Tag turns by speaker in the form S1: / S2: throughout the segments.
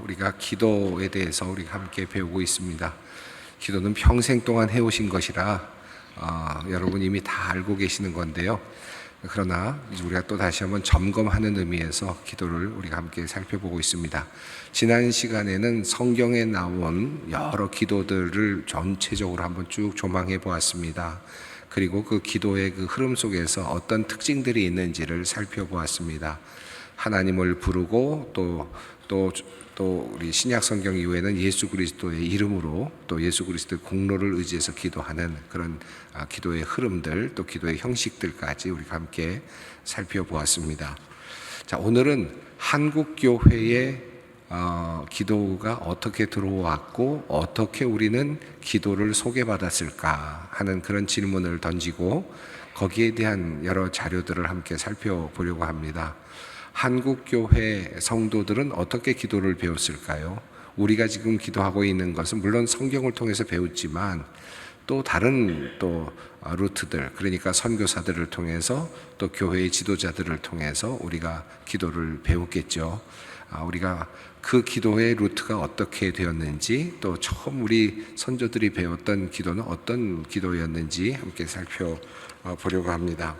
S1: 우리가 기도에 대해서 우리가 함께 배우고 있습니다. 기도는 평생 동안 해오신 것이라 여러분 이미 다 알고 계시는 건데요. 그러나 이제 우리가 또 다시 한번 점검하는 의미에서 기도를 우리가 함께 살펴보고 있습니다. 지난 시간에는 성경에 나온 여러 기도들을 전체적으로 한번 쭉 조망해 보았습니다. 그리고 그 기도의 그 흐름 속에서 어떤 특징들이 있는지를 살펴보았습니다. 하나님을 부르고 또 우리 신약 성경 이후에는 예수 그리스도의 이름으로 또 예수 그리스도의 공로를 의지해서 기도하는 그런 기도의 흐름들, 또 기도의 형식들까지 우리가 함께 살펴보았습니다. 자, 오늘은 한국 교회의 기도가 어떻게 들어왔고 어떻게 우리는 기도를 소개받았을까 하는 그런 질문을 던지고 거기에 대한 여러 자료들을 함께 살펴보려고 합니다. 한국 교회 성도들은 어떻게 기도를 배웠을까요? 우리가 지금 기도하고 있는 것은 물론 성경을 통해서 배웠지만 또 다른 루트들, 그러니까 선교사들을 통해서 또 교회의 지도자들을 통해서 우리가 기도를 배웠겠죠. 우리가 그 기도의 루트가 어떻게 되었는지, 또 처음 우리 선조들이 배웠던 기도는 어떤 기도였는지 함께 살펴보려고 합니다.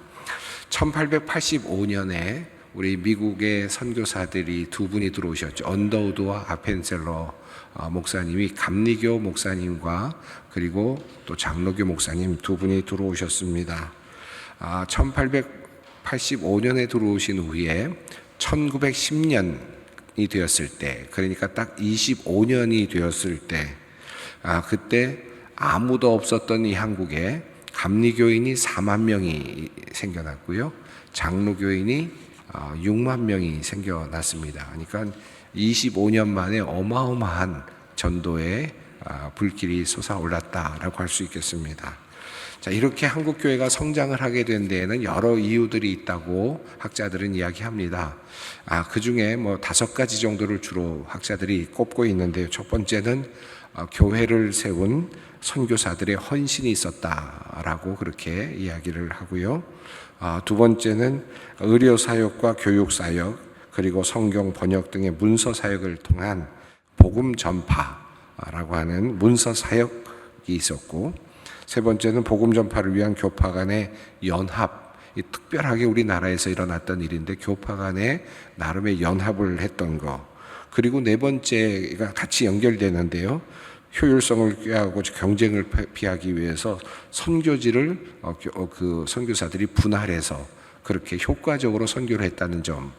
S1: 1885년에 우리 미국의 선교사들이 두 분이 들어오셨죠. 언더우드와 아펜셀러 목사님이 감리교 목사님과 그리고 또 장로교 목사님 두 분이 들어오셨습니다. 1885년에 들어오신 후에 1910년이 되었을 때, 그러니까 딱 25년이 되었을 때, 그때 아무도 없었던 이 한국에 감리교인이 4만 명이 생겨났고요. 장로교인이 6만 명이 생겨났습니다. 그러니까 25년 만에 어마어마한 전도의 불길이 솟아올랐다라고 할 수 있겠습니다. 자, 이렇게 한국교회가 성장을 하게 된 데에는 여러 이유들이 있다고 학자들은 이야기합니다. 그 중에 5가지 정도를 주로 학자들이 꼽고 있는데요. 첫 번째는 교회를 세운 선교사들의 헌신이 있었다라고 그렇게 이야기를 하고요. 두 번째는 의료 사역과 교육 사역, 그리고 성경 번역 등의 문서 사역을 통한 복음 전파라고 하는 문서 사역이 있었고, 세 번째는 복음 전파를 위한 교파 간의 연합, 특별하게 우리나라에서 일어났던 일인데 교파 간의 나름의 연합을 했던 거, 그리고 네 번째가 같이 연결되는데요. 효율성을 꾀하고 경쟁을 피하기 위해서 선교지를 그 선교사들이 분할해서 그렇게 효과적으로 선교를 했다는 점,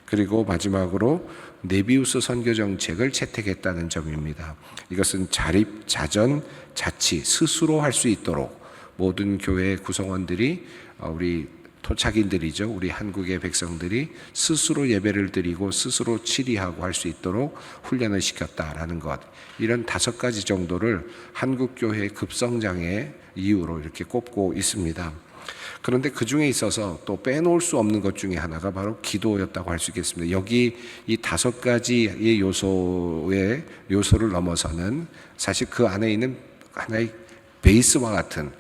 S1: 그리고 마지막으로 네비우스 선교 정책을 채택했다는 점입니다. 이것은 자립, 자전, 자치 스스로 할 수 있도록 모든 교회 구성원들이, 우리 토착인들이죠. 우리 한국의 백성들이 스스로 예배를 드리고 스스로 치리하고 할 수 있도록 훈련을 시켰다라는 것. 이런 5가지 정도를 한국교회의 급성장의 이유로 이렇게 꼽고 있습니다. 그런데 그 중에 있어서 또 빼놓을 수 없는 것 중에 하나가 바로 기도였다고 할 수 있겠습니다. 여기 이 5가지의 요소를 넘어서는 사실 그 안에 있는 하나의 베이스와 같은,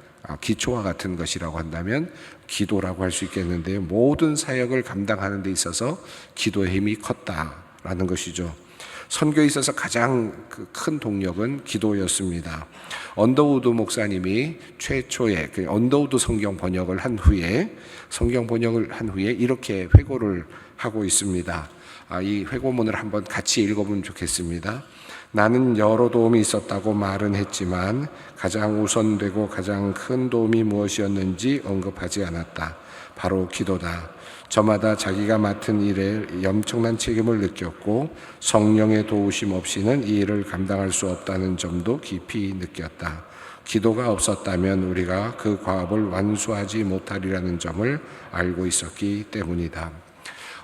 S1: 기초와 같은 것이라고 한다면 기도라고 할 수 있겠는데요. 모든 사역을 감당하는 데 있어서 기도의 힘이 컸다라는 것이죠. 선교에 있어서 가장 큰 동력은 기도였습니다. 언더우드 목사님이 최초의 언더우드 성경 번역을 한 후에 이렇게 회고를 하고 있습니다. 이 회고문을 한번 같이 읽어보면 좋겠습니다. 나는 여러 도움이 있었다고 말은 했지만 가장 우선되고 가장 큰 도움이 무엇이었는지 언급하지 않았다. 바로 기도다. 저마다 자기가 맡은 일에 엄청난 책임을 느꼈고 성령의 도우심 없이는 이 일을 감당할 수 없다는 점도 깊이 느꼈다. 기도가 없었다면 우리가 그 과업을 완수하지 못하리라는 점을 알고 있었기 때문이다.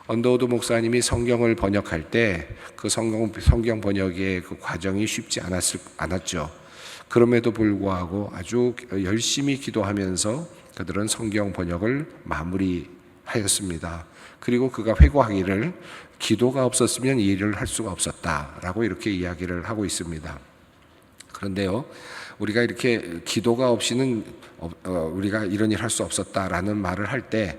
S1: 언더우드 목사님이 성경을 번역할 때 그 성경 번역의 그 과정이 쉽지 않았죠. 그럼에도 불구하고 아주 열심히 기도하면서 그들은 성경 번역을 마무리하였습니다. 그리고 그가 회고하기를 기도가 없었으면 이 일을 할 수가 없었다라고 이렇게 이야기를 하고 있습니다. 그런데요, 우리가 이렇게 기도가 없이는 우리가 이런 일 할 수 없었다라는 말을 할 때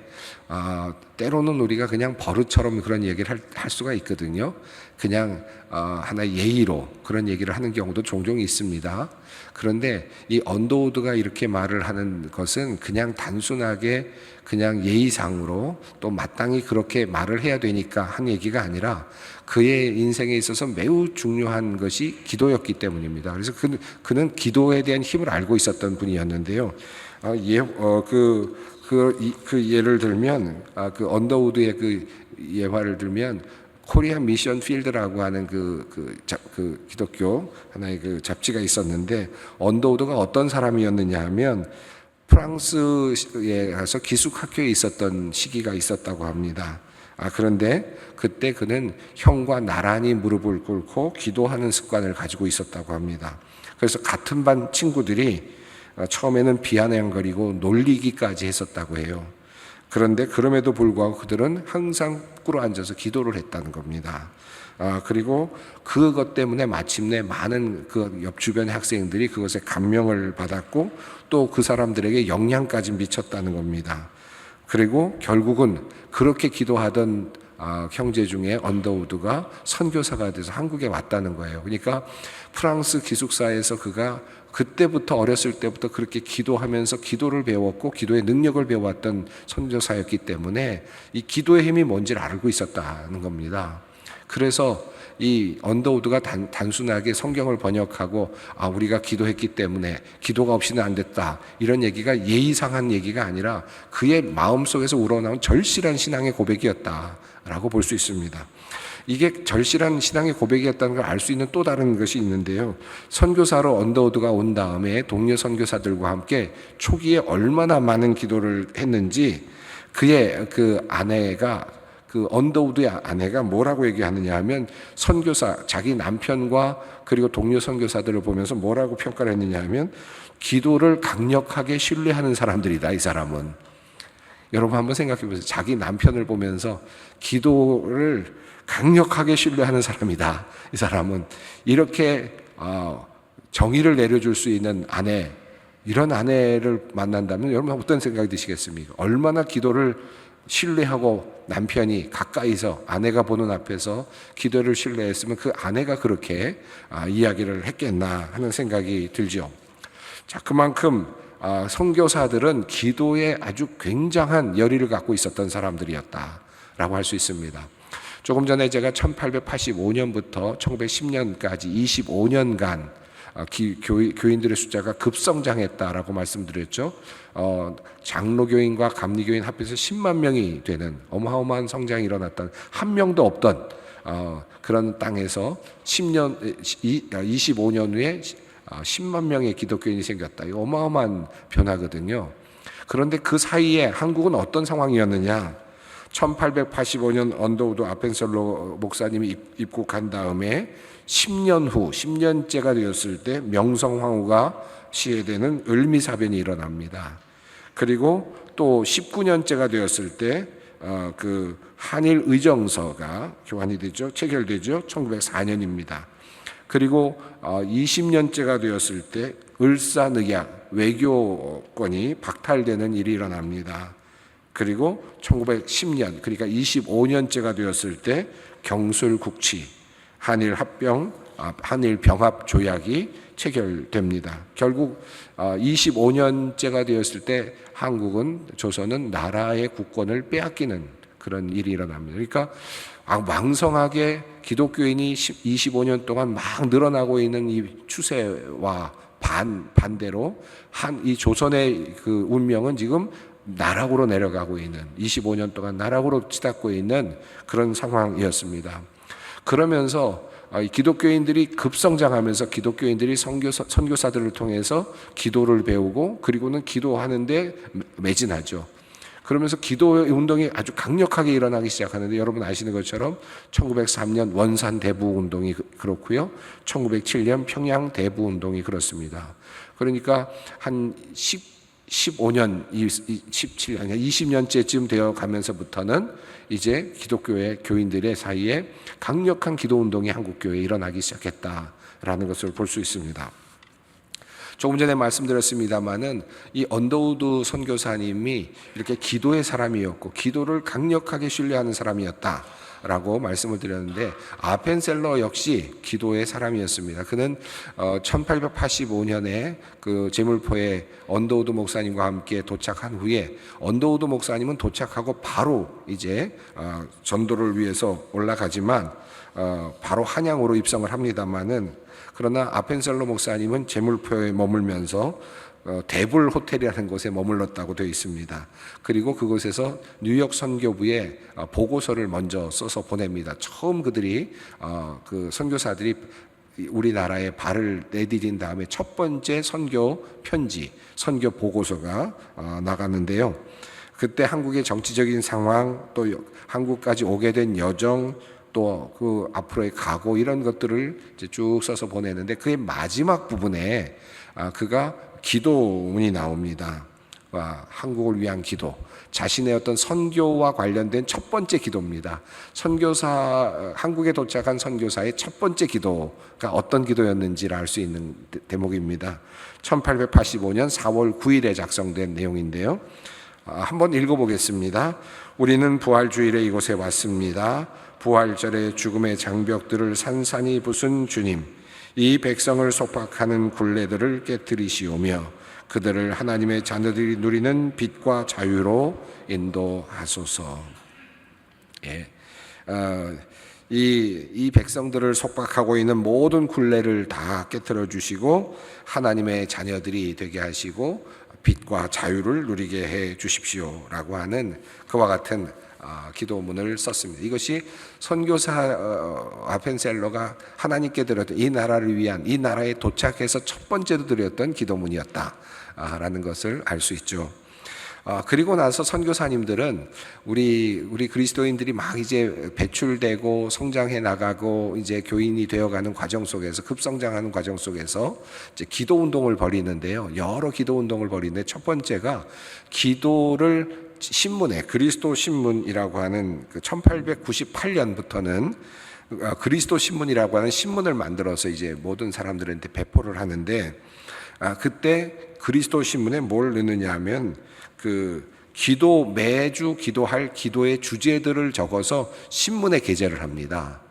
S1: 때로는 우리가 그냥 버릇처럼 그런 얘기를 할 수가 있거든요. 그냥 하나의 예의로 그런 얘기를 하는 경우도 종종 있습니다. 그런데 이 언더우드가 이렇게 말을 하는 것은 그냥 단순하게 그냥 예의상으로 또 마땅히 그렇게 말을 해야 되니까 한 얘기가 아니라 그의 인생에 있어서 매우 중요한 것이 기도였기 때문입니다. 그래서 그는 기도에 대한 힘을 알고 있었던 분이었는데요. 그 예를 들면 그 언더우드의 그 예화를 들면 코리안 미션 필드라고 하는 그 기독교 하나의 그 잡지가 있었는데 언더우드가 어떤 사람이었느냐 하면 프랑스에 가서 기숙학교에 있었던 시기가 있었다고 합니다. 그런데 그때 그는 형과 나란히 무릎을 꿇고 기도하는 습관을 가지고 있었다고 합니다. 그래서 같은 반 친구들이 처음에는 비아냥거리고 놀리기까지 했었다고 해요. 그런데 그럼에도 불구하고 그들은 항상 꿇어 앉아서 기도를 했다는 겁니다. 그리고 그것 때문에 마침내 많은 그 옆 주변의 학생들이 그것에 감명을 받았고 또 그 사람들에게 영향까지 미쳤다는 겁니다. 그리고 결국은 그렇게 기도하던 형제 중에 언더우드가 선교사가 돼서 한국에 왔다는 거예요. 그러니까 프랑스 기숙사에서 그가 그때부터 어렸을 때부터 그렇게 기도하면서 기도를 배웠고 기도의 능력을 배웠던 선교사였기 때문에 이 기도의 힘이 뭔지를 알고 있었다는 겁니다. 그래서 이 언더우드가 단순하게 성경을 번역하고 우리가 기도했기 때문에 기도가 없이는 안 됐다 이런 얘기가 예의상한 얘기가 아니라 그의 마음속에서 우러나온 절실한 신앙의 고백이었다라고 볼 수 있습니다. 이게 절실한 신앙의 고백이었다는 걸 알 수 있는 또 다른 것이 있는데요. 선교사로 언더우드가 온 다음에 동료 선교사들과 함께 초기에 얼마나 많은 기도를 했는지 그의 그 아내가 그 언더우드의 아내가 뭐라고 얘기하느냐 하면 선교사 자기 남편과 그리고 동료 선교사들을 보면서 뭐라고 평가를 했느냐 하면 기도를 강력하게 신뢰하는 사람들이다 이 사람은. 여러분 한번 생각해 보세요. 자기 남편을 보면서 기도를 강력하게 신뢰하는 사람이다 이 사람은. 이렇게 정의를 내려줄 수 있는 아내, 이런 아내를 만난다면 여러분 어떤 생각이 드시겠습니까? 얼마나 기도를 신뢰하고 남편이 가까이서 아내가 보는 앞에서 기도를 신뢰했으면 그 아내가 그렇게 이야기를 했겠나 하는 생각이 들죠. 자, 그만큼 선교사들은 기도에 아주 굉장한 열의를 갖고 있었던 사람들이었다라고 할 수 있습니다. 조금 전에 제가 1885년부터 1910년까지 25년간 교인들의 숫자가 급성장했다라고 말씀드렸죠. 장로교인과 감리교인 합해서 10만 명이 되는 어마어마한 성장이 일어났던, 한 명도 없던 그런 땅에서 25년 후에 10만 명의 기독교인이 생겼다. 이거 어마어마한 변화거든요. 그런데 그 사이에 한국은 어떤 상황이었느냐? 1885년 언더우드 아펜셀로 목사님이 입국한 다음에 10년 후, 10년째가 되었을 때 명성황후가 시해되는 을미사변이 일어납니다. 그리고 또 19년째가 되었을 때 그 한일 의정서가 교환이 되죠. 체결되죠. 1904년입니다. 그리고 20년째가 되었을 때 을사늑약 외교권이 박탈되는 일이 일어납니다. 그리고 1910년, 그러니까 25년째가 되었을 때 경술국치, 한일 병합 조약이 체결됩니다. 결국 25년째가 되었을 때 한국은, 조선은 나라의 국권을 빼앗기는 그런 일이 일어납니다. 그러니까 왕성하게 기독교인이 25년 동안 막 늘어나고 있는 이 추세와 반대로 이 조선의 그 운명은 지금 나락으로 내려가고 있는, 25년 동안 나락으로 치닫고 있는 그런 상황이었습니다. 그러면서 기독교인들이 급성장하면서 기독교인들이 선교사들을 통해서 기도를 배우고 그리고는 기도하는데 매진하죠. 그러면서 기도 운동이 아주 강력하게 일어나기 시작하는데, 여러분 아시는 것처럼 1903년 원산 대부 운동이 그렇고요. 1907년 평양 대부 운동이 그렇습니다. 그러니까 한 15년, 17년, 20년째쯤 되어 가면서부터는 이제 기독교의 교인들의 사이에 강력한 기도 운동이 한국 교회에 일어나기 시작했다라는 것을 볼 수 있습니다. 조금 전에 말씀드렸습니다마는 이 언더우드 선교사님이 이렇게 기도의 사람이었고 기도를 강력하게 신뢰하는 사람이었다라고 말씀을 드렸는데, 아펜셀러 역시 기도의 사람이었습니다. 그는 1885년에 그 제물포에 언더우드 목사님과 함께 도착한 후에, 언더우드 목사님은 도착하고 바로 이제 전도를 위해서 올라가지만 바로 한양으로 입성을 합니다마는, 그러나 아펜셀러 목사님은 제물포에 머물면서 데블 호텔이라는 곳에 머물렀다고 되어 있습니다. 그리고 그곳에서 뉴욕 선교부에 보고서를 먼저 써서 보냅니다. 처음 그들이 그 선교사들이 우리나라에 발을 내디딘 다음에 첫 번째 선교 편지, 선교 보고서가 나갔는데요. 그때 한국의 정치적인 상황, 또 한국까지 오게 된 여정, 또 그 앞으로의 각오, 이런 것들을 이제 쭉 써서 보내는데, 그의 마지막 부분에 그가 기도문이 나옵니다. 한국을 위한 기도, 자신의 어떤 선교와 관련된 첫 번째 기도입니다. 한국에 도착한 선교사의 첫 번째 기도가 어떤 기도였는지를 알 수 있는 대목입니다. 1885년 4월 9일에 작성된 내용인데요. 한번 읽어보겠습니다. 우리는 부활주일에 이곳에 왔습니다. 부활절에 죽음의 장벽들을 산산이 부순 주님, 이 백성을 속박하는 굴레들을 깨뜨리시오며 그들을 하나님의 자녀들이 누리는 빛과 자유로 인도하소서. 예. 이 백성들을 속박하고 있는 모든 굴레를 다 깨뜨려 주시고 하나님의 자녀들이 되게 하시고 빛과 자유를 누리게 해 주십시오라고 하는 그와 같은 기도문을 썼습니다. 이것이 선교사 아펜셀러가 하나님께 드렸던, 이 나라를 위한, 이 나라에 도착해서 첫 번째로 드렸던 기도문이었다라는 것을 알 수 있죠. 그리고 나서 선교사님들은 우리 그리스도인들이 막 이제 배출되고 성장해 나가고 이제 교인이 되어가는 과정 속에서, 급성장하는 과정 속에서 이제 기도 운동을 벌이는데요. 여러 기도 운동을 벌이는데, 첫 번째가 기도를 신문에, 그리스도 신문이라고 하는 1898년부터는 그리스도 신문이라고 하는 신문을 만들어서 이제 모든 사람들한테 배포를 하는데, 그때 그리스도 신문에 뭘 넣느냐 하면 매주 기도할 기도의 주제들을 적어서 신문에 게재를 합니다.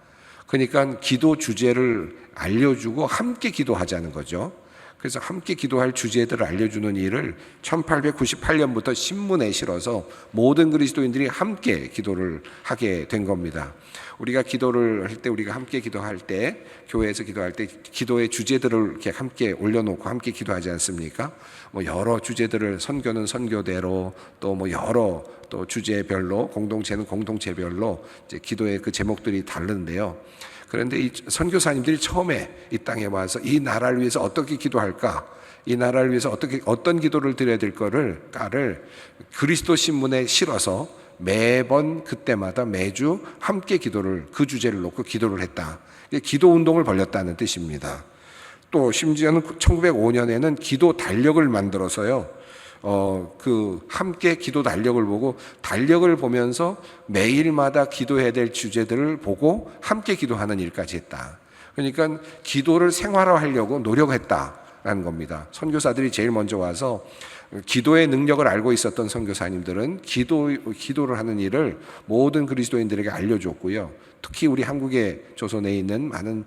S1: 그러니까 기도 주제를 알려주고 함께 기도하자는 거죠. 그래서 함께 기도할 주제들을 알려주는 일을 1898년부터 신문에 실어서 모든 그리스도인들이 함께 기도를 하게 된 겁니다. 우리가 기도를 할 때, 우리가 함께 기도할 때, 교회에서 기도할 때 기도의 주제들을 이렇게 함께 올려놓고 함께 기도하지 않습니까? 여러 주제들을, 선교는 선교대로, 또 여러 또 주제별로, 공동체는 공동체별로 이제 기도의 그 제목들이 다른데요. 그런데 이 선교사님들이 처음에 이 땅에 와서 이 나라를 위해서 어떻게 기도할까, 이 나라를 위해서 어떤 기도를 드려야 될 거를 그리스도 신문에 실어서 매번 그때마다 매주 함께 기도를, 그 주제를 놓고 기도를 했다. 기도 운동을 벌였다는 뜻입니다. 또 심지어는 1905년에는 기도 달력을 만들어서요. 함께 기도 달력을 보고, 달력을 보면서 매일마다 기도해야 될 주제들을 보고 함께 기도하는 일까지 했다. 그러니까 기도를 생활화하려고 노력했다라는 겁니다. 선교사들이 제일 먼저 와서 기도의 능력을 알고 있었던 선교사님들은 기도를 하는 일을 모든 그리스도인들에게 알려줬고요. 특히 우리 한국의 조선에 있는 많은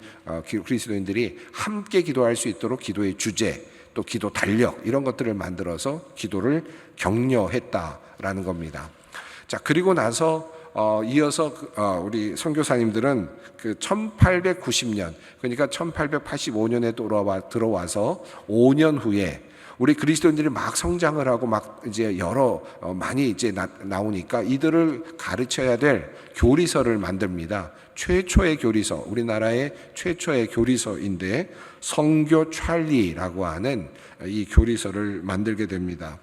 S1: 그리스도인들이 함께 기도할 수 있도록 기도의 주제, 또 기도 달력, 이런 것들을 만들어서 기도를 격려했다라는 겁니다. 자, 그리고 나서 이어서 우리 선교사님들은 1890년, 그러니까 1885년에 들어와서 5년 후에 우리 그리스도인들이 막 성장을 하고 막 이제 많이 이제 나오니까 이들을 가르쳐야 될 교리서를 만듭니다. 최초의 교리서, 우리나라의 최초의 교리서인데 성교 찰리라고 하는 이 교리서를 만들게 됩니다.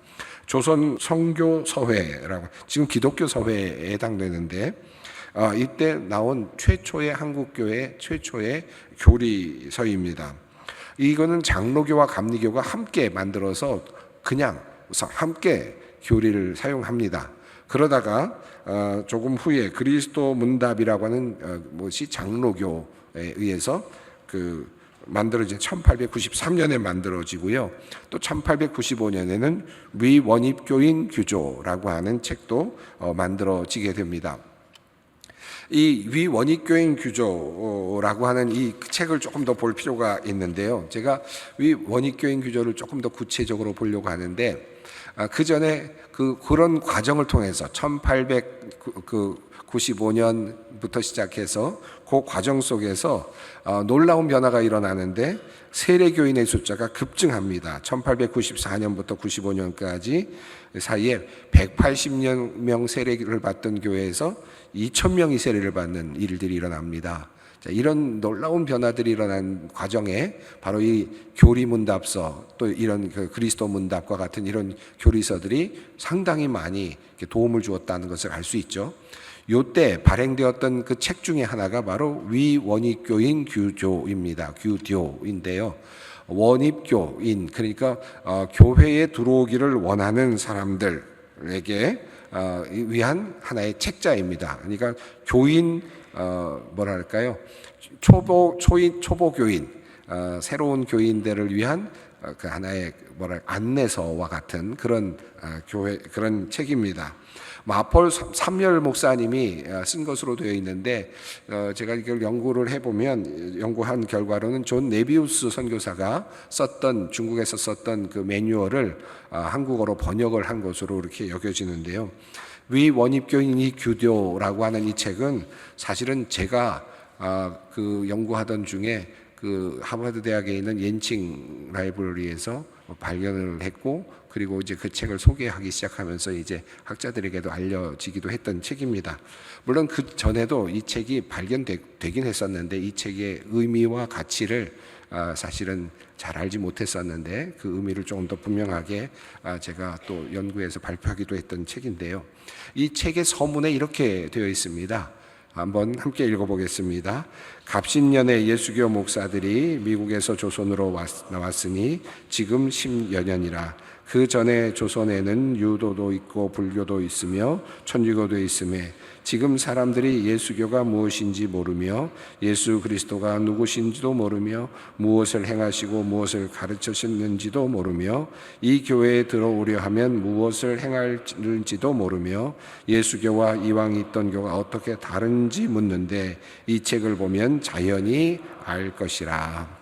S1: 조선 성교서회라고, 지금 기독교 서회에 해당되는데, 이때 나온 최초의 한국교회 최초의 교리서입니다. 이거는 장로교와 감리교가 함께 만들어서 그냥 함께 교리를 사용합니다. 그러다가 조금 후에 그리스도 문답이라고 하는 것이 장로교에 의해서 만들어진 1893년에 만들어지고요. 또 1895년에는 위원입교인 규조라고 하는 책도 만들어지게 됩니다. 이 위원입교인 규조라고 하는 이 책을 조금 더 볼 필요가 있는데요. 제가 위원입교인 규조를 조금 더 구체적으로 보려고 하는데, 그 전에 그런 과정을 통해서 1895년부터 시작해서 그 과정 속에서 놀라운 변화가 일어나는데, 세례교인의 숫자가 급증합니다. 1894년부터 95년까지 사이에 180명 세례를 받던 교회에서 2,000명이 세례를 받는 일들이 일어납니다. 자, 이런 놀라운 변화들이 일어난 과정에 바로 이 교리문답서, 또 이런 그리스도 문답과 같은 이런 교리서들이 상당히 많이 도움을 주었다는 것을 알 수 있죠. 요때 발행되었던 그 책 중에 하나가 바로 위원입교인 규조입니다. 규조인데요. 원입교인, 그러니까 교회에 들어오기를 원하는 사람들에게 위한 하나의 책자입니다. 그러니까 교인, 뭐랄까요, 초보 교인, 새로운 교인들을 위한 그 하나의 안내서와 같은 그런 그런 책입니다. 마폴 삼열 목사님이 쓴 것으로 되어 있는데, 제가 이걸 연구한 결과로는 존 네비우스 선교사가 중국에서 썼던 그 매뉴얼을 한국어로 번역을 한 것으로 이렇게 여겨지는데요. 위원입교인이 규조라고 하는 이 책은 사실은 제가 그 연구하던 중에 그 하버드 대학에 있는 옌칭 라이브러리에서 발견을 했고, 그리고 이제 그 책을 소개하기 시작하면서 이제 학자들에게도 알려지기도 했던 책입니다. 물론 그 전에도 이 책이 발견되긴 했었는데, 이 책의 의미와 가치를 사실은 잘 알지 못했었는데, 그 의미를 조금 더 분명하게 제가 또 연구해서 발표하기도 했던 책인데요. 이 책의 서문에 이렇게 되어 있습니다. 한번 함께 읽어보겠습니다. 갑신년의 예수교 목사들이 미국에서 조선으로 나왔으니 지금 10여 년이라. 그 전에 조선에는 유도도 있고 불교도 있으며 천주교도 있음에 지금 사람들이 예수교가 무엇인지 모르며 예수 그리스도가 누구신지도 모르며 무엇을 행하시고 무엇을 가르치셨는지도 모르며 이 교회에 들어오려 하면 무엇을 행할지도 모르며 예수교와 이왕 있던 교가 어떻게 다른지 묻는데 이 책을 보면 자연히 알 것이라.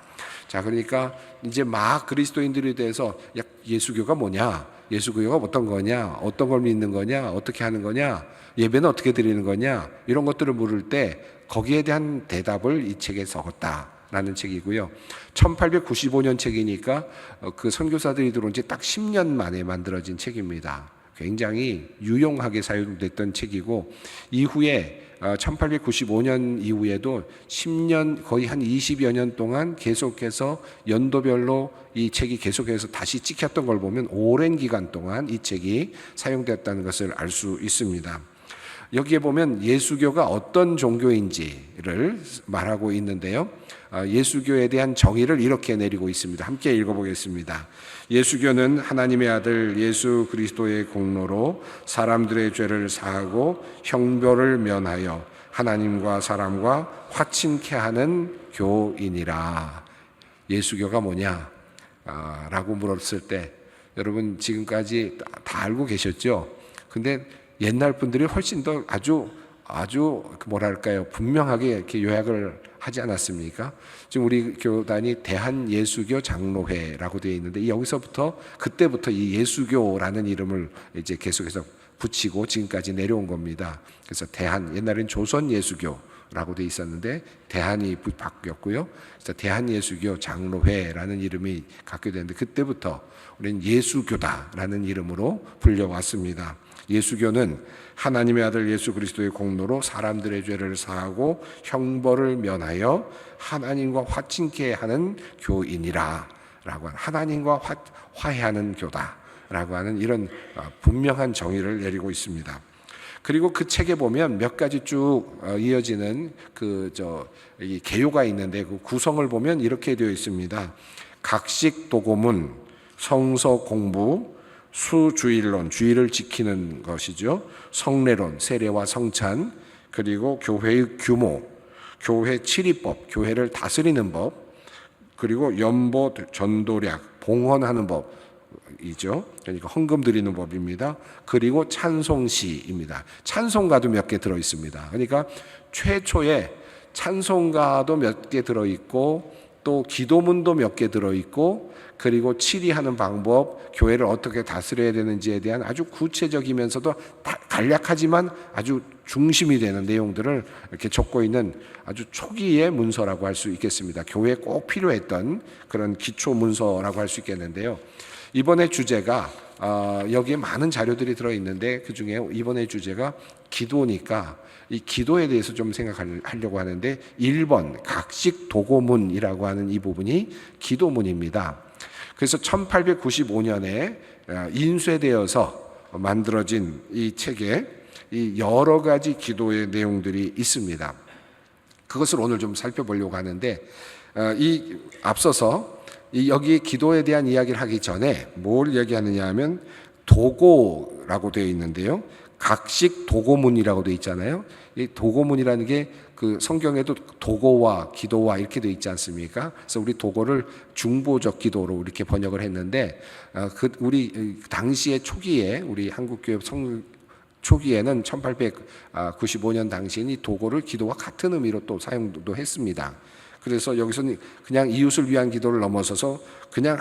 S1: 자, 그러니까 이제 막 그리스도인들에 대해서 예수교가 뭐냐, 예수교가 어떤 거냐, 어떤 걸 믿는 거냐, 어떻게 하는 거냐, 예배는 어떻게 드리는 거냐, 이런 것들을 물을 때 거기에 대한 대답을 이 책에 적었다라는 책이고요. 1895년 책이니까 그 선교사들이 들어온 지 딱 10년 만에 만들어진 책입니다. 굉장히 유용하게 사용됐던 책이고, 이후에 1895년 이후에도 10년, 거의 한 20여 년 동안 계속해서 연도별로 이 책이 계속해서 다시 찍혔던 걸 보면 오랜 기간 동안 이 책이 사용됐다는 것을 알 수 있습니다. 여기에 보면 예수교가 어떤 종교인지를 말하고 있는데요. 예수교에 대한 정의를 이렇게 내리고 있습니다. 함께 읽어보겠습니다. 예수교는 하나님의 아들 예수 그리스도의 공로로 사람들의 죄를 사하고 형벌을 면하여 하나님과 사람과 화친케 하는 교이니라. 예수교가 뭐냐? 라고 물었을 때 여러분 지금까지 다 알고 계셨죠? 근데 옛날 분들이 훨씬 더 아주 뭐랄까요, 분명하게 이렇게 요약을 하지 않았습니까? 지금 우리 교단이 대한예수교 장로회라고 되어 있는데, 여기서부터 그때부터 이 예수교라는 이름을 이제 계속해서 붙이고 지금까지 내려온 겁니다. 그래서 옛날엔 조선예수교라고 되어 있었는데 대한이 바뀌었고요. 그래서 대한예수교 장로회라는 이름이 갖게 됐는데, 그때부터 우리는 예수교다라는 이름으로 불려왔습니다. 예수교는 하나님의 아들 예수 그리스도의 공로로 사람들의 죄를 사하고 형벌을 면하여 하나님과 화친케 하는 교인이라 라고 하는, 하나님과 화해하는 교다라고 하는 이런 분명한 정의를 내리고 있습니다. 그리고 그 책에 보면 몇 가지 쭉 이어지는 이 개요가 있는데, 그 구성을 보면 이렇게 되어 있습니다. 각식 도고문, 성서 공부, 수주일론, 주의를 지키는 것이죠. 성례론, 세례와 성찬, 그리고 교회의 규모, 교회 치리법, 교회를 다스리는 법, 그리고 연보, 전도략, 봉헌하는 법이죠. 그러니까 헌금 드리는 법입니다. 그리고 찬송시입니다. 찬송가도 몇 개 들어 있습니다. 그러니까 최초에 찬송가도 몇 개 들어 있고 또 기도문도 몇 개 들어 있고 그리고 치리하는 방법, 교회를 어떻게 다스려야 되는지에 대한 아주 구체적이면서도 간략하지만 아주 중심이 되는 내용들을 이렇게 적고 있는 아주 초기의 문서라고 할 수 있겠습니다. 교회에 꼭 필요했던 그런 기초 문서라고 할 수 있겠는데요. 이번에 주제가 여기에 많은 자료들이 들어있는데 그중에 이번에 주제가 기도니까 이 기도에 대해서 좀 생각하려고 하는데 1번 각식 도고문이라고 하는 이 부분이 기도문입니다. 그래서 1895년에 인쇄되어서 만들어진 이 책에 이 여러 가지 기도의 내용들이 있습니다. 그것을 오늘 좀 살펴보려고 하는데 앞서서 여기 기도에 대한 이야기를 하기 전에 뭘 얘기하느냐 하면 도고라고 되어 있는데요. 각식 도고문이라고 되어 있잖아요. 이 도고문이라는 게 그 성경에도 도고와 기도와 이렇게 되어 있지 않습니까? 그래서 우리 도고를 중보적 기도로 이렇게 번역을 했는데 우리 당시의 초기에 우리 한국교회 초기에는 1895년 당시에는 이 도고를 기도와 같은 의미로 또 사용도 했습니다. 그래서 여기서는 그냥 이웃을 위한 기도를 넘어서서 그냥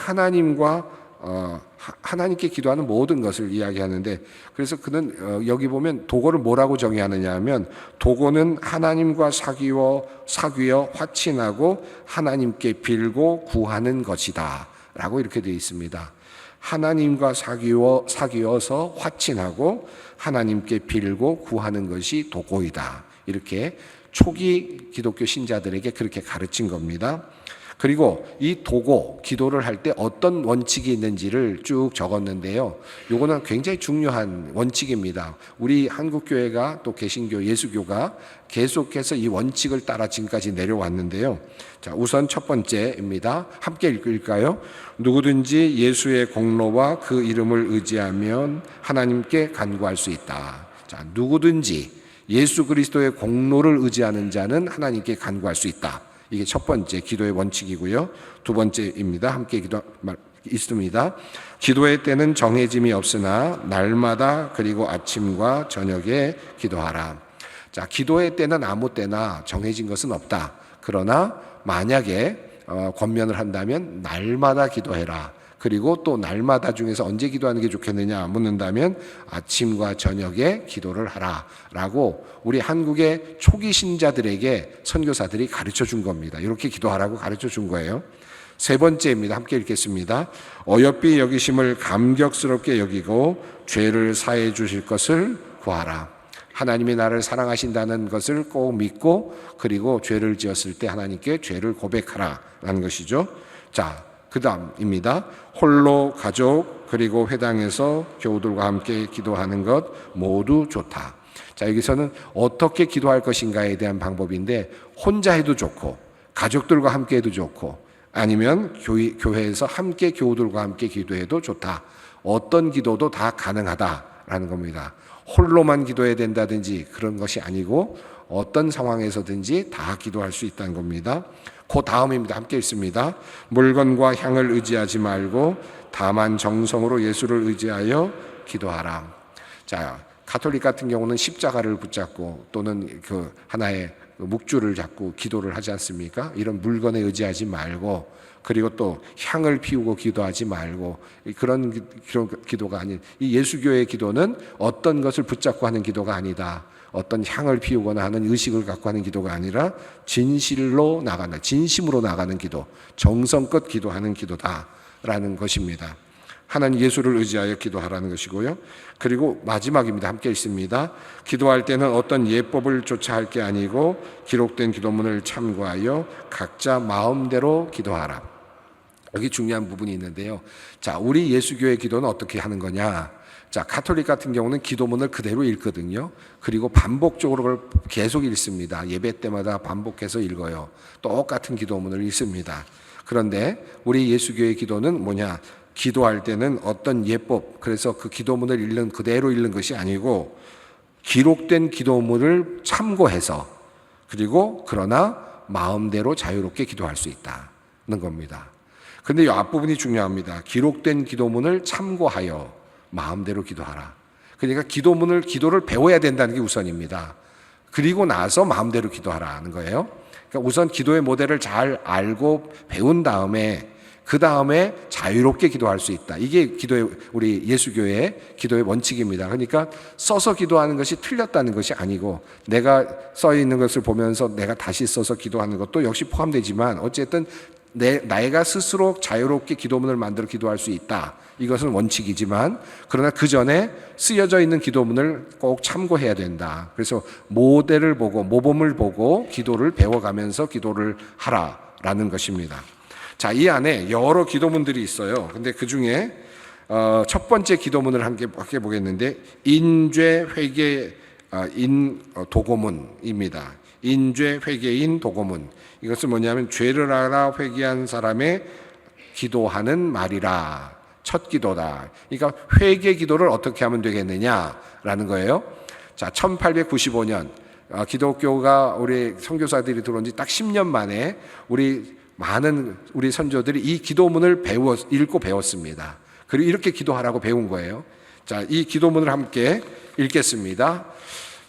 S1: 하나님께 기도하는 모든 것을 이야기하는데 그래서 그는 여기 보면 도고를 뭐라고 정의하느냐 하면 도고는 하나님과 사귀어 화친하고 하나님께 빌고 구하는 것이다 라고 이렇게 되어 있습니다. 하나님과 사귀어서 화친하고 하나님께 빌고 구하는 것이 도고이다. 이렇게 초기 기독교 신자들에게 그렇게 가르친 겁니다. 그리고 이 도고, 기도를 할 때 어떤 원칙이 있는지를 쭉 적었는데요. 이거는 굉장히 중요한 원칙입니다. 우리 한국교회가 또 개신교, 예수교가 계속해서 이 원칙을 따라 지금까지 내려왔는데요. 자, 우선 첫 번째입니다. 함께 읽을까요? 누구든지 예수의 공로와 그 이름을 의지하면 하나님께 간구할 수 있다. 자, 누구든지 예수 그리스도의 공로를 의지하는 자는 하나님께 간구할 수 있다. 이게 첫 번째 기도의 원칙이고요. 두 번째입니다. 함께 있습니다. 기도의 때는 정해짐이 없으나 날마다 그리고 아침과 저녁에 기도하라. 자, 기도의 때는 아무 때나 정해진 것은 없다. 그러나 만약에 권면을 한다면 날마다 기도해라. 그리고 또 날마다 중에서 언제 기도하는 게 좋겠느냐 묻는다면 아침과 저녁에 기도를 하라라고 우리 한국의 초기 신자들에게 선교사들이 가르쳐 준 겁니다. 이렇게 기도하라고 가르쳐 준 거예요. 세 번째입니다. 함께 읽겠습니다. 어여삐 여기심을 감격스럽게 여기고 죄를 사해 주실 것을 구하라. 하나님이 나를 사랑하신다는 것을 꼭 믿고 그리고 죄를 지었을 때 하나님께 죄를 고백하라라는 것이죠. 자, 그 다음입니다. 홀로 가족 그리고 회당에서 교우들과 함께 기도하는 것 모두 좋다. 자, 여기서는 어떻게 기도할 것인가에 대한 방법인데 혼자 해도 좋고 가족들과 함께 해도 좋고 아니면 교회에서 함께 교우들과 함께 기도해도 좋다. 어떤 기도도 다 가능하다라는 겁니다. 홀로만 기도해야 된다든지 그런 것이 아니고 어떤 상황에서든지 다 기도할 수 있다는 겁니다. 그 다음입니다. 함께 읽습니다. 물건과 향을 의지하지 말고 다만 정성으로 예수를 의지하여 기도하라. 자, 가톨릭 같은 경우는 십자가를 붙잡고 또는 그 하나의 묵주를 잡고 기도를 하지 않습니까? 이런 물건에 의지하지 말고 그리고 또 향을 피우고 기도하지 말고 그런 기도가 아닌 이 예수교의 기도는 어떤 것을 붙잡고 하는 기도가 아니다. 어떤 향을 피우거나 하는 의식을 갖고 하는 기도가 아니라 진심으로 나가는 기도, 정성껏 기도하는 기도다라는 것입니다. 하나님 예수를 의지하여 기도하라는 것이고요. 그리고 마지막입니다. 함께 읽습니다. 기도할 때는 어떤 예법을 쫓아 할 게 아니고 기록된 기도문을 참고하여 각자 마음대로 기도하라. 여기 중요한 부분이 있는데요. 자, 우리 예수교의 기도는 어떻게 하는 거냐? 자, 가톨릭 같은 경우는 기도문을 그대로 읽거든요. 그리고 반복적으로 그걸 계속 읽습니다. 예배 때마다 반복해서 읽어요. 똑같은 기도문을 읽습니다. 그런데 우리 예수교의 기도는 뭐냐? 기도할 때는 어떤 예법, 그래서 그 기도문을 그대로 읽는 것이 아니고 기록된 기도문을 참고해서 그리고 그러나 마음대로 자유롭게 기도할 수 있다. 겁니다. 근데 이 앞부분이 중요합니다. 기록된 기도문을 참고하여 마음대로 기도하라. 그러니까 기도를 배워야 된다는 게 우선입니다. 그리고 나서 마음대로 기도하라는 거예요. 그러니까 우선 기도의 모델을 잘 알고 배운 다음에 그 다음에 자유롭게 기도할 수 있다. 이게 우리 예수교회의 기도의 원칙입니다. 그러니까 써서 기도하는 것이 틀렸다는 것이 아니고 내가 써 있는 것을 보면서 내가 다시 써서 기도하는 것도 역시 포함되지만 어쨌든 내가 스스로 자유롭게 기도문을 만들어 기도할 수 있다. 이것은 원칙이지만 그러나 그 전에 쓰여져 있는 기도문을 꼭 참고해야 된다. 그래서 모범을 보고 기도를 배워가면서 기도를 하라라는 것입니다. 자, 이 안에 여러 기도문들이 있어요. 근데 그 중에 첫 번째 기도문을 함께 보겠는데 인죄 회개 도고문입니다. 인죄 회개인 도고문. 이것은 뭐냐면 죄를 알아 회개한 사람의 기도하는 말이라. 첫 기도다. 그러니까 회개 기도를 어떻게 하면 되겠느냐라는 거예요. 자, 1895년 기독교가 우리 선교사들이 들어온 지 딱 10년 만에 많은 우리 선조들이 이 기도문을 읽고 배웠습니다. 그리고 이렇게 기도하라고 배운 거예요. 자, 이 기도문을 함께 읽겠습니다.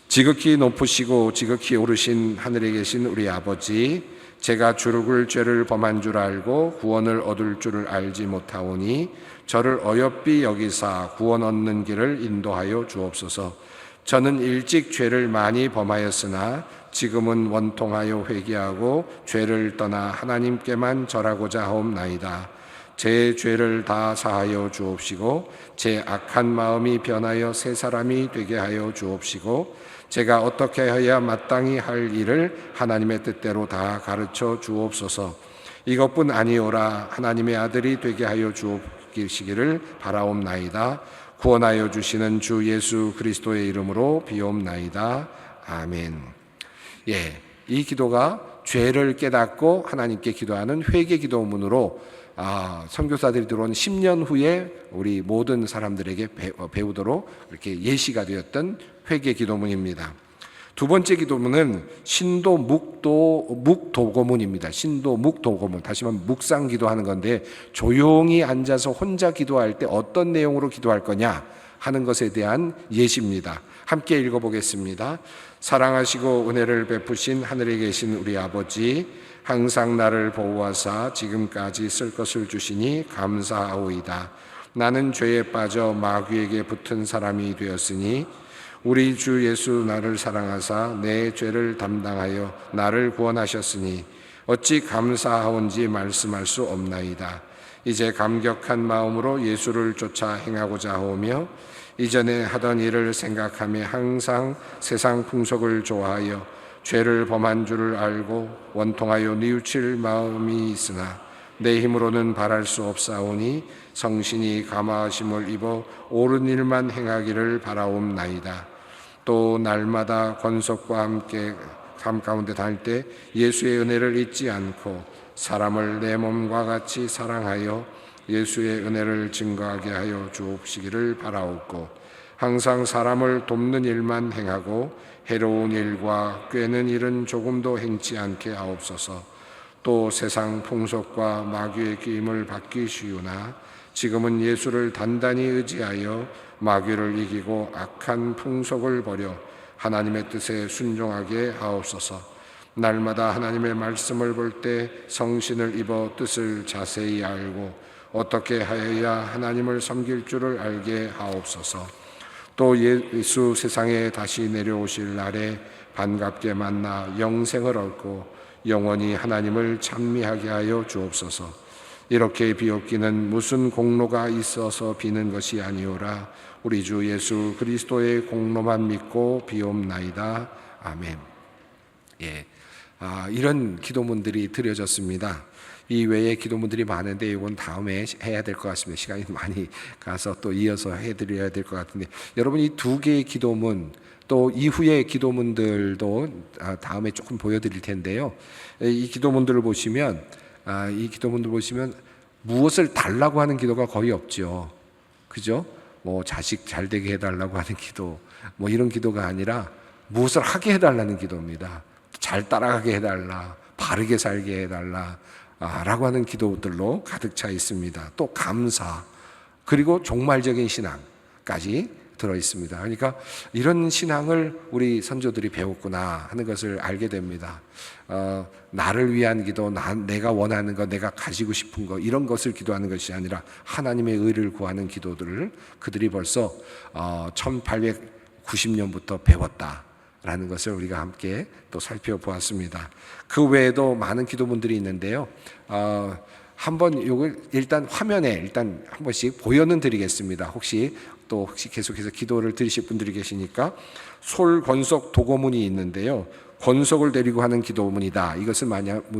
S1: 지극히 높으시고 지극히 오르신 하늘에 계신 우리 아버지, 제가 주룩을 죄를 범한 줄 알고 구원을 얻을 줄을 알지 못하오니 저를 어여삐 여기사 구원 얻는 길을 인도하여 주옵소서. 저는 일찍 죄를 많이 범하였으나 지금은 원통하여 회개하고 죄를 떠나 하나님께만 절하고자 하옵나이다. 제 죄를 다 사하여 주옵시고 제 악한 마음이 변하여 새 사람이 되게 하여 주옵시고 제가 어떻게 해야 마땅히 할 일을 하나님의 뜻대로 다 가르쳐 주옵소서. 이것뿐 아니오라 하나님의 아들이 되게 하여 주옵시기를 바라옵나이다. 구원하여 주시는 주 예수 그리스도의 이름으로 비옵나이다. 아멘. 예, 이 기도가 죄를 깨닫고 하나님께 기도하는 회개 기도문으로 선교사들이 들어온 10년 후에 우리 모든 사람들에게 배우도록 이렇게 예시가 되었던 회개 기도문입니다. 두 번째 기도문은 신도 묵도고문입니다. 신도 묵도고문. 다시 말하면 묵상 기도하는 건데 조용히 앉아서 혼자 기도할 때 어떤 내용으로 기도할 거냐 하는 것에 대한 예시입니다. 함께 읽어보겠습니다. 사랑하시고 은혜를 베푸신 하늘에 계신 우리 아버지, 항상 나를 보호하사 지금까지 쓸 것을 주시니 감사하오이다. 나는 죄에 빠져 마귀에게 붙은 사람이 되었으니 우리 주 예수 나를 사랑하사 내 죄를 담당하여 나를 구원하셨으니 어찌 감사하온지 말씀할 수 없나이다. 이제 감격한 마음으로 예수를 쫓아 행하고자 하오며 이전에 하던 일을 생각하며 항상 세상 풍속을 좋아하여 죄를 범한 줄을 알고 원통하여 뉘우칠 마음이 있으나 내 힘으로는 바랄 수 없사오니 성신이 감화하심을 입어 옳은 일만 행하기를 바라옵나이다. 또 날마다 권속과 함께 삶 가운데 다닐 때 예수의 은혜를 잊지 않고 사람을 내 몸과 같이 사랑하여 예수의 은혜를 증거하게 하여 주옵시기를 바라옵고 항상 사람을 돕는 일만 행하고 해로운 일과 꾀는 일은 조금도 행치 않게 하옵소서. 또 세상 풍속과 마귀의 기임을 받기 쉬우나 지금은 예수를 단단히 의지하여 마귀를 이기고 악한 풍속을 버려 하나님의 뜻에 순종하게 하옵소서. 날마다 하나님의 말씀을 볼 때 성신을 입어 뜻을 자세히 알고 어떻게 하여야 하나님을 섬길 줄을 알게 하옵소서. 또 예수 세상에 다시 내려오실 날에 반갑게 만나 영생을 얻고 영원히 하나님을 찬미하게 하여 주옵소서. 이렇게 비옵기는 무슨 공로가 있어서 비는 것이 아니오라 우리 주 예수 그리스도의 공로만 믿고 비옵나이다. 아멘. 예, 이런 기도문들이 드려졌습니다. 이 외에 기도문들이 많은데 이건 다음에 해야 될 것 같습니다. 시간이 많이 가서 또 이어서 해드려야 될 것 같은데 여러분 이 두 개의 기도문 또 이후의 기도문들도 다음에 조금 보여드릴 텐데요. 이 기도문들을 보시면 무엇을 달라고 하는 기도가 거의 없죠. 그죠? 뭐 자식 잘 되게 해달라고 하는 기도 뭐 이런 기도가 아니라 무엇을 하게 해달라는 기도입니다. 잘 따라가게 해달라, 바르게 살게 해달라, 라고 하는 기도들로 가득 차 있습니다. 또 감사, 그리고 종말적인 신앙까지 들어 있습니다. 그러니까 이런 신앙을 우리 선조들이 배웠구나 하는 것을 알게 됩니다. 나를 위한 기도, 내가 원하는 것, 내가 가지고 싶은 것, 이런 것을 기도하는 것이 아니라 하나님의 의를 구하는 기도들을 그들이 벌써 1890년부터 배웠다라는 것을 우리가 함께 또 살펴보았습니다. 그 외에도 많은 기도문들이 있는데요. 한번 이걸 일단 화면에 일단 한 번씩 보여는 드리겠습니다. 혹시 계속해서 기도를 드리실 분들이 계시니까 솔권속 도고문이 있는데요. 권속을 데리고 하는 기도문이다. 이것은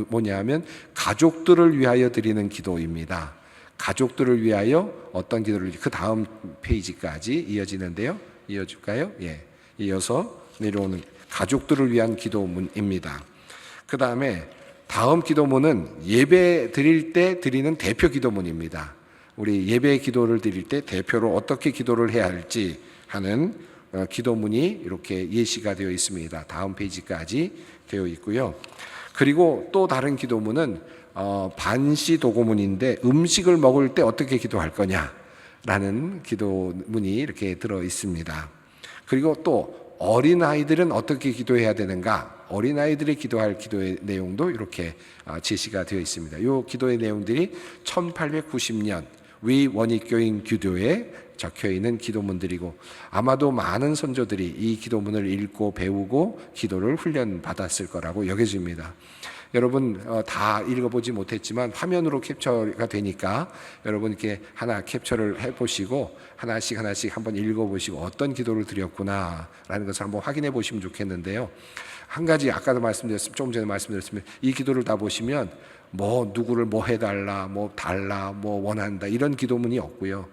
S1: 뭐냐면 가족들을 위하여 드리는 기도입니다. 가족들을 위하여 어떤 기도를, 그 다음 페이지까지 이어지는데요. 이어줄까요? 예. 이어서 내려오는 가족들을 위한 기도문입니다. 그 다음에 다음 기도문은 예배 드릴 때 드리는 대표 기도문입니다. 우리 예배 기도를 드릴 때 대표로 어떻게 기도를 해야 할지 하는 기도문이 이렇게 예시가 되어 있습니다. 다음 페이지까지 되어 있고요. 그리고 또 다른 기도문은 반시 도고문인데 음식을 먹을 때 어떻게 기도할 거냐라는 기도문이 이렇게 들어 있습니다. 그리고 또 어린아이들은 어떻게 기도해야 되는가, 어린아이들이 기도할 기도의 내용도 이렇게 제시가 되어 있습니다. 이 기도의 내용들이 1890년 위 원익교인 규도에 적혀있는 기도문들이고, 아마도 많은 선조들이 이 기도문을 읽고 배우고 기도를 훈련받았을 거라고 여겨집니다. 여러분 다 읽어보지 못했지만 화면으로 캡처가 되니까 여러분 이렇게 하나 캡처를 해보시고 하나씩 한번 읽어보시고 어떤 기도를 드렸구나라는 것을 한번 확인해 보시면 좋겠는데요. 한 가지 아까도 말씀드렸습니다. 조금 전에 말씀드렸습니다. 이 기도를 다 보시면 뭐 누구를 뭐 해달라, 뭐 달라, 뭐 원한다, 이런 기도문이 없고요.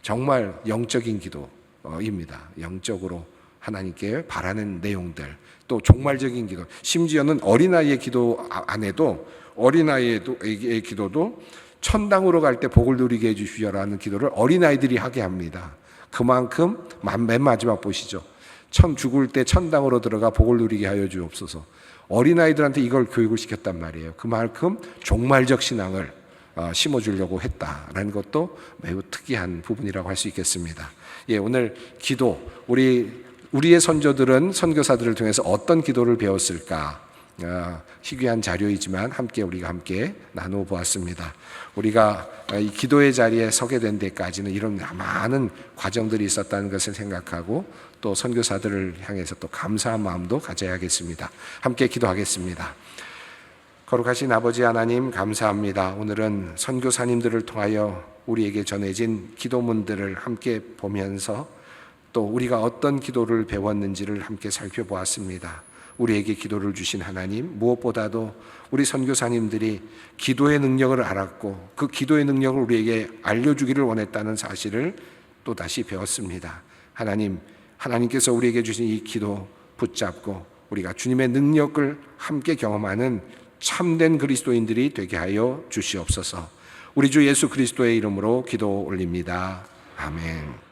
S1: 정말 영적인 기도입니다. 영적으로 하나님께 바라는 내용들, 또 종말적인 기도, 심지어는 어린아이의 기도 안에도 어린아이의 기도도 천당으로 갈 때 복을 누리게 해주시오라는 기도를 어린아이들이 하게 합니다. 그만큼 맨 마지막 보시죠. 죽을 때 천당으로 들어가 복을 누리게 하여 주옵소서. 어린아이들한테 이걸 교육을 시켰단 말이에요. 그만큼 종말적 신앙을 심어주려고 했다라는 것도 매우 특이한 부분이라고 할 수 있겠습니다. 예, 오늘 기도, 우리의 선조들은 선교사들을 통해서 어떤 기도를 배웠을까? 희귀한 자료이지만 우리가 함께 나누어 보았습니다. 우리가 이 기도의 자리에 서게 된 데까지는 이런 많은 과정들이 있었다는 것을 생각하고 또 선교사들을 향해서 또 감사한 마음도 가져야겠습니다. 함께 기도하겠습니다. 거룩하신 아버지 하나님, 감사합니다. 오늘은 선교사님들을 통하여 우리에게 전해진 기도문들을 함께 보면서 또 우리가 어떤 기도를 배웠는지를 함께 살펴보았습니다. 우리에게 기도를 주신 하나님, 무엇보다도 우리 선교사님들이 기도의 능력을 알았고 그 기도의 능력을 우리에게 알려주기를 원했다는 사실을 또다시 배웠습니다. 하나님께서 우리에게 주신 이 기도 붙잡고 우리가 주님의 능력을 함께 경험하는 참된 그리스도인들이 되게 하여 주시옵소서. 우리 주 예수 그리스도의 이름으로 기도 올립니다. 아멘.